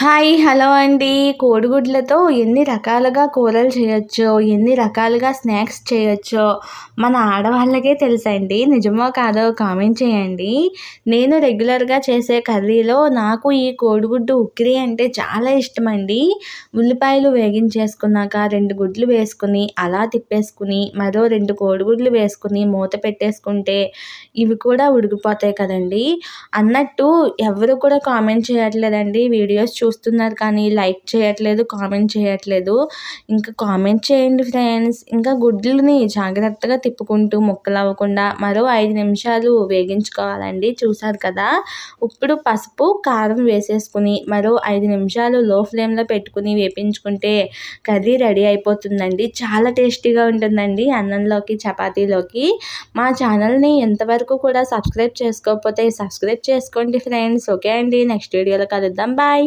Hi! Hello అండి. కోడిగుడ్లతో ఎన్ని రకాలుగా కూరలు చేయొచ్చో, ఎన్ని రకాలుగా స్నాక్స్ చేయొచ్చో మన ఆడవాళ్ళకే తెలుసండి. నిజమో కాదో కామెంట్ చేయండి. నేను రెగ్యులర్‌గా చేసే కర్రీలో నాకు ఈ కోడిగుడ్డు ఉక్కిరి అంటే చాలా ఇష్టమండి. ఉల్లిపాయలు వేగించేసుకున్నాక 2 గుడ్లు వేసుకొని, అలా తిప్పేసుకుని, మరో 2 కోడిగుడ్లు వేసుకొని మూత పెట్టేసుకుంటే ఇవి కూడా ఉడికిపోతాయి కదండీ! అన్నట్టు ఎవరు కూడా కామెంట్ చేయట్లేదండి. వీడియోస్ చూస్తున్నారు కానీ లైక్ చేయట్లేదు, కామెంట్ చేయట్లేదు. ఇంకా కామెంట్ చేయండి ఫ్రెండ్స్. ఇంకా గుడ్లని జాగ్రత్తగా తిప్పుకుంటూ ముక్కలవ్వకుండా మరో 5 నిమిషాలు వేగించుకోవాలండి. చూసారు కదా! ఇప్పుడు పసుపు, కారం వేసేసుకుని మరో 5 నిమిషాలు లో ఫ్లేమ్‌లో పెట్టుకుని వేపించుకుంటే కర్రీ రెడీ అయిపోతుందండి. చాలా టేస్టీగా ఉంటుందండి అన్నంలోకి, చపాతీలోకి. మా ఛానల్‌ని ఇంతవరకు కూడా సబ్స్క్రైబ్ చేసుకోకపోతే సబ్స్క్రైబ్ చేసుకోండి ఫ్రెండ్స్. ఓకే అండి. నెక్స్ట్ వీడియోలో కలుద్దాం. బాయ్.